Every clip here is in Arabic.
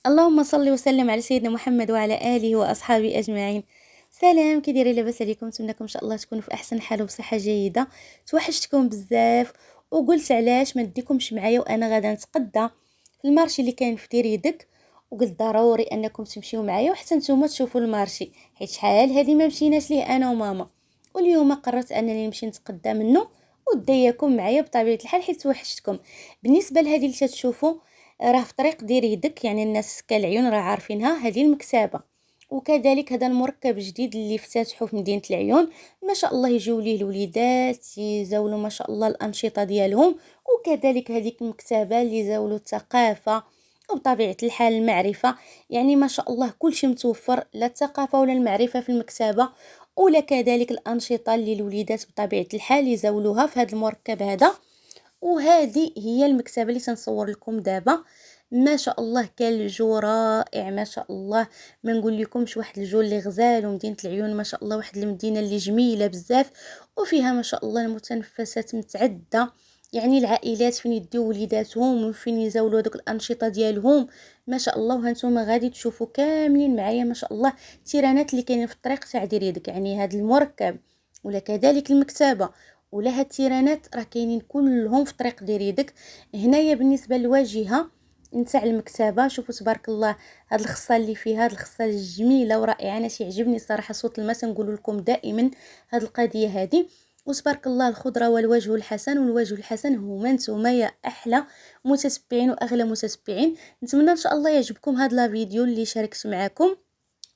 اللهم صل وسلم على سيدنا محمد وعلى اله واصحابه اجمعين. سلام، كي دايرين؟ لاباس عليكم؟ نتمنىكم ان شاء الله تكونوا في احسن حال وبصحه جيده. توحشتكم بزاف وقلت علاش ما نديكمش معايا وانا غادا نتقدى في المارشي اللي كاين في ديريدك، وقلت ضروري انكم تمشيو معايا وحتى نتوما تشوفوا المارشي، حيت شحال هذه ما مشيناش ليه انا وماما. واليوم قررت انني نمشي نتقدى منه ودياكم معايا بطبيعه الحال حيت توحشتكم. بالنسبه لهذه اللي تشوفوا راه في طريق دير يدك، يعني الناس كالعيون راه عارفينها، هذه المكتبه. وكذلك هذا المركب جديد اللي افتتحوا في مدينه العيون، ما شاء الله يجيو ليه الوليدات يزاولوا ما شاء الله الانشطه ديالهم. وكذلك هذيك المكتبه اللي يزاولوا الثقافه وبطبيعه الحال المعرفه، يعني ما شاء الله كل شيء متوفر، لا الثقافه ولا المعرفه في المكتبه، ولا كذلك الانشطه اللي الوليدات بطبيعه الحال يزاولوها في هذا المركب هذا. وهذه هي المكتبه اللي تنصور لكم دابا. ما شاء الله كان الجو رائع ما شاء الله، ما نقول لكمش، واحد الجو اللي غزال. ومدينه العيون ما شاء الله واحد المدينه اللي جميله بزاف، وفيها ما شاء الله المتنفسات متعدده، يعني العائلات فين يديو وليداتهم وفين يزاولوا هذوك الانشطه ديالهم ما شاء الله. وهانتوما غادي تشوفوا كاملين معايا ما شاء الله التيرانات اللي كاينين في الطريق تاع ديريدك، يعني هذا المركب ولا كذلك المكتبه ولا هاد التيرانات راه كاينين كلهم في طريق ديريدك. هنايا بالنسبه للواجهه نتاع المكتبه شوفوا تبارك الله هاد الخصه اللي فيها، هاد الخصه جميله ورائعه، انا تيعجبني صراحه صوت الماء، نقول لكم دائما هاد القضيه هذه. وتبارك الله الخضره والوجه الحسن، والوجه الحسن هما نتوما يا احلى متتبعين واغلى متتبعين. نتمنى ان شاء الله يعجبكم هاد لا فيديو اللي شاركت معكم،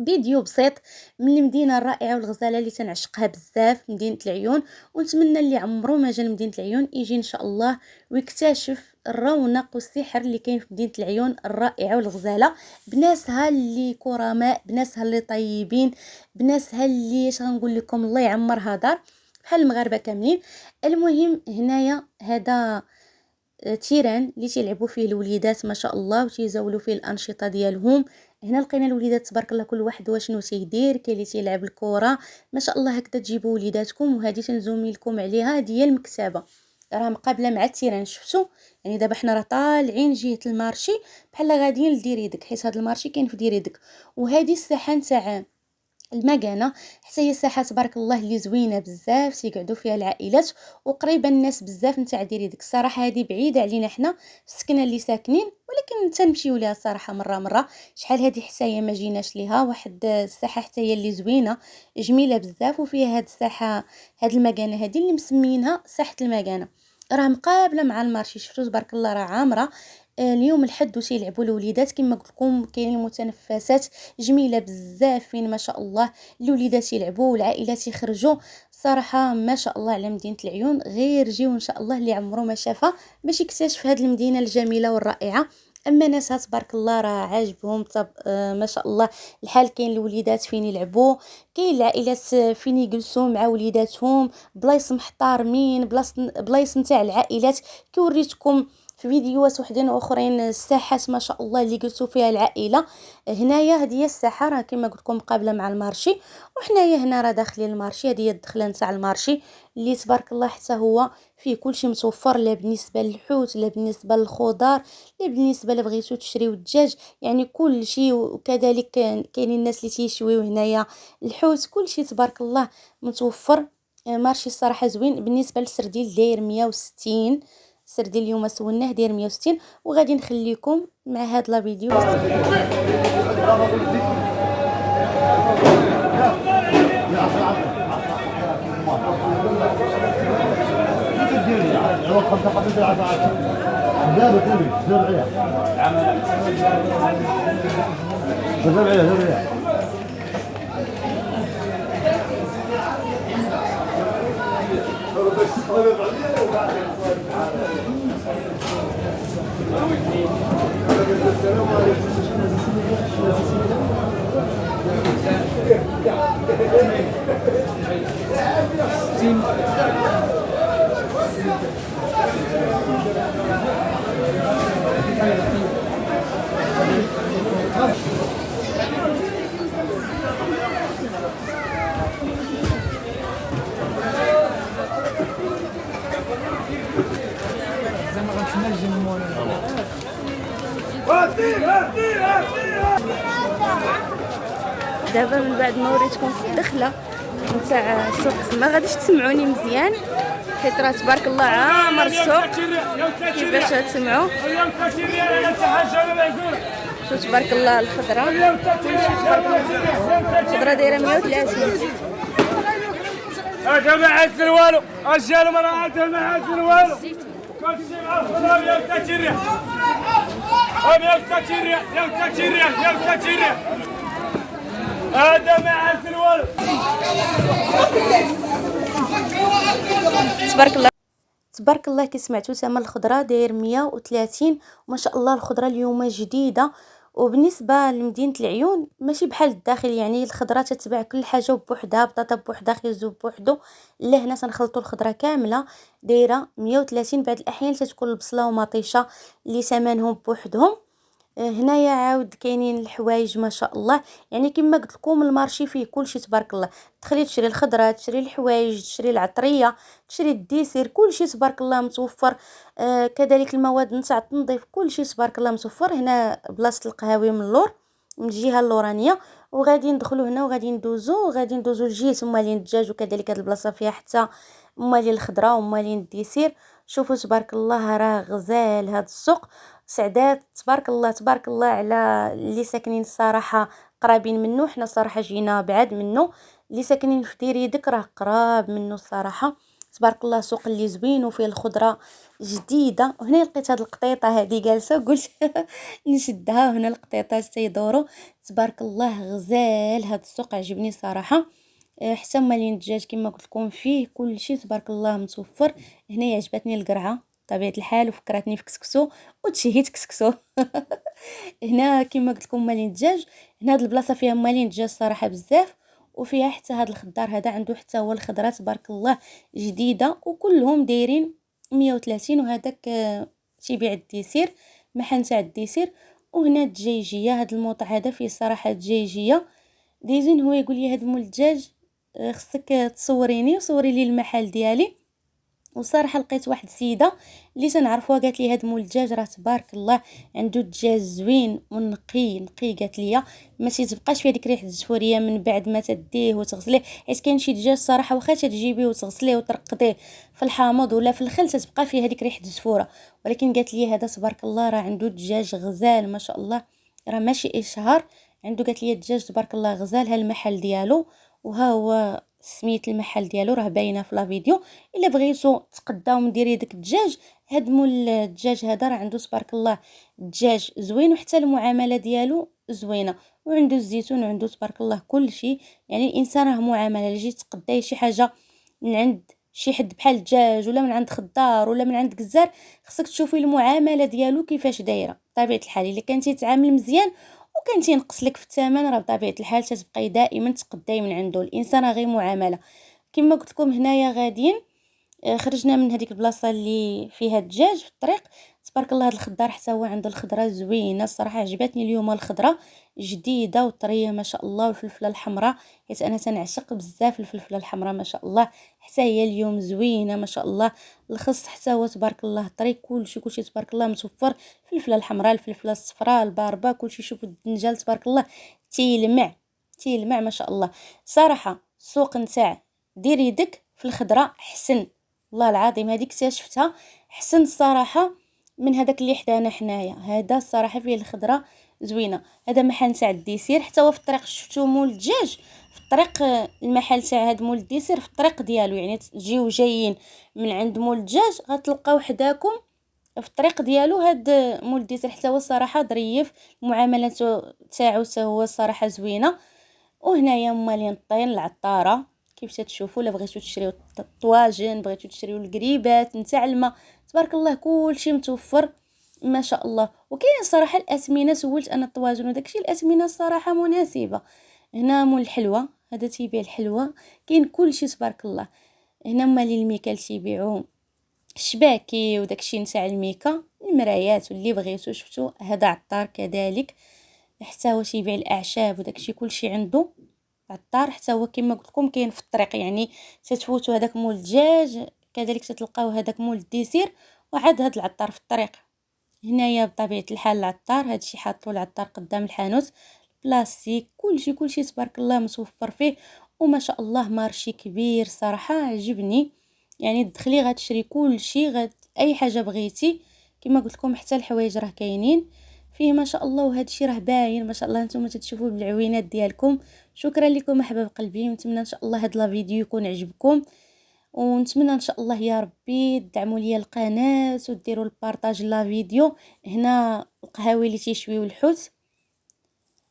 فيديو بسيط من المدينه الرائعه والغزاله اللي تنعشقها بزاف مدينه العيون. ونتمنى اللي عمرو ما جا لمدينه العيون يجي ان شاء الله ويكتشف الرونق والسحر اللي كاين في مدينه العيون الرائعه والغزاله، بناسها اللي كرماء، بناسها اللي طيبين، بناسها اللي غنقول لكم الله يعمرها دار بحال المغاربه كاملين. المهم هنايا هذا تيران اللي تيلعبوا فيه الوليدات ما شاء الله وتيزاولوا فيه الانشطه ديالهم. هنا لقينا الوليدات تبارك الله كل واحد واشنو تيدير، كاين اللي تيلعب الكره ما شاء الله. هكذا تجيبوا وليداتكم، وهذه تنزومي لكم عليها، هذه هي المكتبه راه مقابله مع التيران شفتوا. يعني دابا حنا راه طالعين جهه المارشي بحال غاديين لديريدك، حيت هذا المارشي كاين في ديريدك. وهذه الساحه نتاع المكانه حتى هي ساحه تبارك الله اللي زوينه بزاف، تيقعدوا فيها العائلات وقريبه الناس بزاف نتاع ديريدك. الصراحه هذه بعيده علينا حنا في السكنه اللي ساكنين، ولكن تنمشيو ليها الصراحه مره. شحال هذه حتى هي ما جيناش ليها، واحد الساحه حتى هي اللي زوينه جميله بزاف. وفيها هذه الساحه، هذه المكانه هذه اللي مسمينها ساحه المكانه، راه مقابله مع المارشي. شفتوا تبارك الله راه عامره. اليوم الحد وتيلعبوا الوليدات كما قلت لكم، كاينين متنفسات جميله بزاف فين ما شاء الله الوليدات يلعبوا والعائلات يخرجوا. صراحه ما شاء الله على مدينه العيون، غير جيو ان شاء الله اللي عمره ما شافها باش يكتشف هذه المدينه الجميله والرائعه. اما ناسها تبارك الله راه عاجبهم ما شاء الله الحال. كاين الوليدات فين يلعبوا، كاين العائلات فين يجلسوا مع وليداتهم، بلايص محترمين، بلايص نتاع العائلات. كوريتكم في فيديوهات وحدين اخرين الساحات ما شاء الله اللي جلسوا فيها العائله. هنايا هذه هي الساحه راه كما قلت لكم مقابله مع المارشي، وحنايا هنا راه داخلين المارشي. هذه هي الدخله نتاع المارشي اللي تبارك الله حتى هو فيه كل شيء متوفر، لا بالنسبه للحوت، لا بالنسبه للخضار، لا بالنسبه لبغيتو تشريو الدجاج، يعني كل شيء. وكذلك كاينين الناس اللي تيشويو هنايا الحوت، كل شيء تبارك الله متوفر. مارشي الصراحه زوين. بالنسبه للسردين داير 160، السردين اليوم سولناه داير 160. وغادي نخليكم مع هاد لا فيديو. هاتي دابا من بعد ما وريتكم في الدخله نتاع السوق، ما غاديش تسمعوني مزيان حيت راه تبارك الله عامر السوق كيفاش تسمعوا. شوف تبارك الله الخضره، كلشي تبارك الله. الخضره دايره 130. هذا ما عاد والو، رجال ومراه ما عاد والو. كلشي مع الخضره 130 ريال. 130 ريال، 130 ريال، 130 ريال. هذا ما عاد والو. تبارك الله تبارك الله. كي سمعتوا ثمن الخضره داير 130، وما شاء الله الخضره اليوم جديده. وبالنسبه لمدينه العيون ماشي بحال الداخل، يعني الخضره تتباع كل حاجه بوحدها، بطاطا بوحدها، خيزو بوحدو. لا هنا تنخلطوا الخضره كامله دايره 130. بعض الاحيان تتكون البصله ومطيشه اللي ثمنهم بوحدهم. هنايا عاود كاينين الحوايج ما شاء الله، يعني كما قلت لكم المارشي فيه كلشي تبارك الله. تدخلي تشري الخضره، تشري الحوايج، تشري العطريه، تشري الديسير، كلشي تبارك الله متوفر. كذلك المواد نتاع التنظيف كلشي تبارك الله متوفر. هنا بلاصه القهاوي من اللور، من الجهه اللورانيه. وغادي ندخلوا هنا وغادي ندوزو لجهه مالين الدجاج. وكذلك هذه البلاصه فيها حتى مالين الخضره ومالين الديسير. شوفوا تبارك الله راه غزال هذا السوق. سعدات تبارك الله تبارك الله على اللي ساكنين الصراحه قرابين منه. حنا صراحه جينا بعاد منه. اللي ساكنين في ديريدك راه قراب منه الصراحه. تبارك الله سوق اللي زوين وفيه الخضره جديده. وهنا لقيت هاد القطيطه هذه جالسه قلت نشدها. وهنا القطيطات تيدوروا تبارك الله. غزال هاد السوق عجبني صراحه. حتى مالين الدجاج كما قلت لكم فيه كل شيء تبارك الله متوفر. هنا عجبتني القرعه طبيعه الحال وفكرتني في كسكسو وتشهيت كسكسو. هنا كما قلت لكم مالين الدجاج. هنا هاد البلاصه فيها مالين الدجاج صراحه بزاف. وفيها حتى هاد الخضار هذا عنده حتى هو الخضره تبارك الله جديده، وكلهم دايرين 130. وهذاك تيبيع الديسير، محل تاع الديسير. وهنا الدجاجيه، هاد الموطع هذا فيه صراحه دجاجيه ديزين. هو يقول لي هاد مول الدجاج خصك تصوريني وصوري لي المحل ديالي. وصراحه لقيت واحد السيده اللي تنعرفوها قالت لي هاد مول الدجاج راه تبارك الله عنده الدجاج زوين ونقي نقي. قالت لي ما تبقاش فيه ديك ريحه الزفوريه من بعد ما تديه وتغسليه، حيت كاين شي دجاج صراحه واخا تجيبيه وتغسليه وترقديه في الحامض ولا في الخل تتبقى فيه هذيك ريحه الزفوره. ولكن قالت لي هذا تبارك الله راه عنده الدجاج غزال ما شاء الله، راه ماشي اشهار عنده. قالت لي الدجاج تبارك الله غزال. ها المحل ديالو وها هو سميت المحل ديالو راه باينه في لا فيديو. الا بغيتو تقداو من ديري داك الدجاج، هاد مول الدجاج هذا راه عنده تبارك الله الدجاج زوين وحتى المعامله ديالو زوينه. وعنده الزيتون وعنده تبارك الله كل شيء. يعني الانسان راه معامله. اللي جيت تقداي شي حاجه من عند شي حد بحال الدجاج ولا من عند خضار ولا من عند جزار، خصك تشوفي المعامله ديالو كيفاش دايره. بطبيعه الحال الا كنتي تعامل مزيان وكان تينقص لك في الثمن، راه بطبيعه الحال تتبقاي دائما تقداي من عنده. الانسان راه غير معامله. كما قلت لكم هنايا غاديين خرجنا من هذيك البلاصه اللي فيها الدجاج في الطريق. تبارك الله هذا الخضار حتى هو عنده الخضره زوينه الصراحه. عجبتني اليوم الخضره جديده وطريه ما شاء الله. والفلفله الحمراء حيت انا تنعشق بزاف الفلفله الحمراء ما شاء الله، حتى هي اليوم زوينه ما شاء الله. الخس حتى هو تبارك الله طري. كلشي تبارك الله متوفر. الفلفله الحمراء، الفلفله الصفراء، الباربه، كلشي. شوفوا الدنجال تبارك الله تيلمع ما شاء الله. صراحه السوق نتاع دير يدك في الخضره حسن والله العظيم. هذيك اكتشفتها حسن الصراحه من هذاك اللي حدانا حنايا. هذا الصراحه فيه الخضره زوينه. هذا محل تاع الديسير حتى هو في الطريق. شفتو مول الدجاج في الطريق، المحل تاع هذا مول الديسير في الطريق ديالو. يعني تجيو جايين من عند مول الدجاج غتلقاو حداكم في الطريق ديالو هاد مول الديسير. حتى هو الصراحه ظريف، معامله تاعو حتى هو الصراحه زوينه. وهنايا مالين الطين العطاره كيف تشوفوا. لا بغيتو تشريو الطواجن، بغيتو تشريو القريبات نتاع الماء، تبارك الله كلشي متوفر ما شاء الله. وكاين الصراحه الاسمنه، سولت انا الطواجن وداكشي الاسمنه الصراحه مناسبه. هنا مول الحلوى هذا تيبيع الحلوى، كاين كلشي تبارك الله. هنا مالين الميكال تيبيعوا الشباكي وداكشي نتاع الميكا، المرايات واللي بغيتو. شفتوا هذا عطار كذلك حتى هو تيبيع الاعشاب وداكشي كلشي عنده عطار. حتى هو كما قلت لكم كاين في الطريق، يعني تتفوتوا هذاك مول الدجاج كذلك تتلقاو هذاك مول الديسير وعاد هذا العطار في الطريق. هنايا بطبيعة الحال العطار، هادشي حاطو العطار قدام الحانوت، بلاستيك كلشي تبارك الله متوفر فيه، وما شاء الله مارشي كبير صراحة عجبني. يعني تدخلي غتشري كلشي اي حاجة بغيتي، كما قلت لكم حتى الحوايج راه كاينين فيه ما شاء الله. وهادشي راه باين ما شاء الله، نتوما تتشوفوا بالعوينات ديالكم. شكرا لكم احباب قلبي، ونتمنى ان شاء الله هاد لا فيديو يكون عجبكم، ونتمنى ان شاء الله يا ربي تدعموا لي القناه وديروا البارطاج لا فيديو. هنا القهاوي اللي تيشويو الحوت.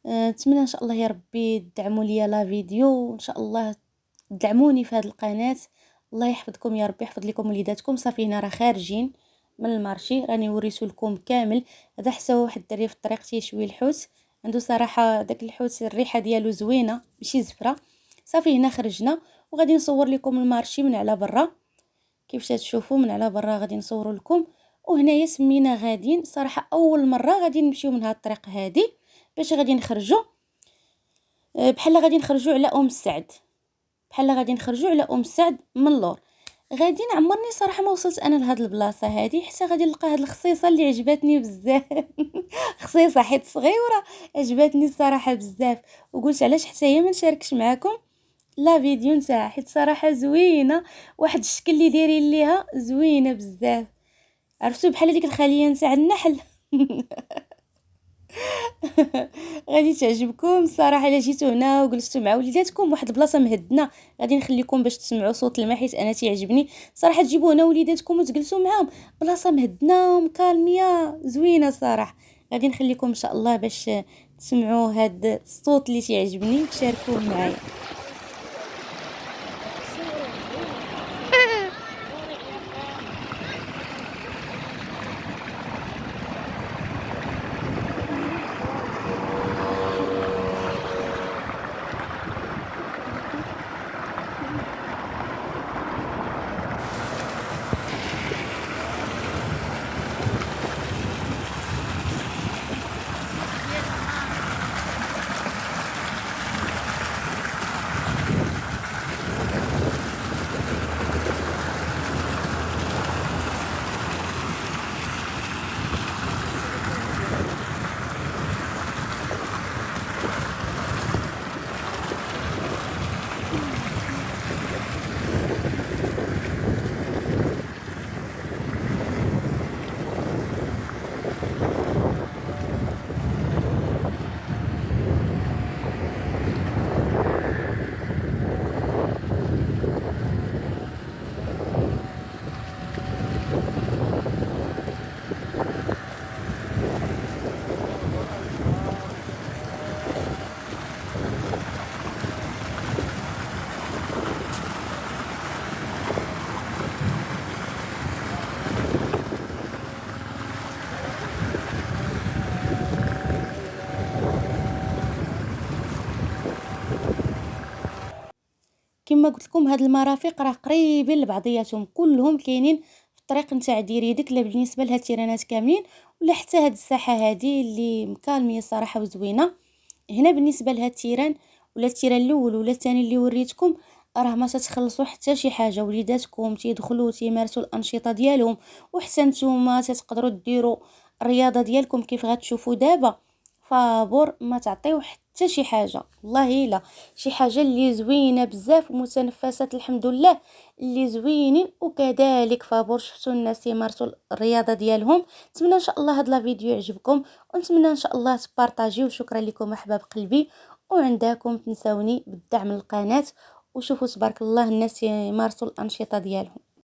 نتمنى ان شاء الله يا ربي تدعموا لي لا فيديو، وان شاء الله تدعموني في هذه القناه. الله يحفظكم يا ربي، يحفظ لكم وليداتكم. صافي هنا راه خارجين من المارشي، راني وريتو لكم كامل. هذا حتى واحد الدري في الطريق تيشوي الحوت، عنده صراحه داك الحوت الريحه ديالو زوينه ماشي زفره. صافي هنا خرجنا وغادي نصور لكم المارشي من على برا، كيفاش تشوفوا من على برا غادي نصور لكم. وهنايا سمينا غاديين صراحه اول مره غادي نمشيو من هذه الطريق هذه، باش غادي نخرجوا بحال غادي نخرجوا على ام السعد، بحال غادي نخرجوا على ام السعد من اللور. غادي نعمرني صراحه ما وصلت انا لهاد البلاصه هذه، حتى غادي نلقى هاد الخصيصه اللي عجبتني بزاف. خصيصه حيت صغيره عجبتني الصراحه بزاف، وقلت علاش حتى هي ما نشاركش معكم لا فيديو نتاعها، حيت صراحه زوينه. واحد الشكل اللي دايرين ليها زوينه بزاف، عرفتوا بحال ديك الخليه نتاع النحل. غادي تعجبكم الصراحه. الا جيتوا هنا وجلستوا مع وليداتكم واحد البلاصه مهدنه، غادي نخليكم باش تسمعوا صوت الماء حيت انا تيعجبني صراحه. تجيبوا هنا وليداتكم وتجلسوا معاهم، بلاصه مهدنه ومكالميه زوينه صراحه. غادي نخليكم ان شاء الله باش تسمعوا هاد الصوت اللي تيعجبني وتشاركوه معايا. كما قلت لكم هاد المرافق راه قريبين لبعضياتهم، كلهم كاينين في الطريق نتاع ديريدك. لا بالنسبه لهاد التيرانات كاملين ولا حتى هاد الساحه هادي اللي مكالميه صراحه وزوينه. هنا بالنسبه لهاد التيران ولا التيران الاول ولا الثاني اللي وريتكم، راه ما تتخلصوا حتى شي حاجه. وليداتكم تيدخلوا تيمارسوا الانشطه ديالهم، وحتى نتوما تقدروا ديروا الرياضه ديالكم كيف غتشوفوا دابا. فابور ما تعطيو حتى شي حاجه، والله الا شي حاجه اللي زوينه بزاف، ومتنفسات الحمد لله اللي زوينين. وكذلك فابور شفتوا الناس يمارسوا الرياضه ديالهم. نتمنى ان شاء الله هذا الفيديو يعجبكم، ونتمنى ان شاء الله تبارطاجيو. شكرا لكم احباب قلبي، وعندكم تنسوني بالدعم للقناه. وشوفوا تبارك الله الناس يمارسوا الانشطه ديالهم.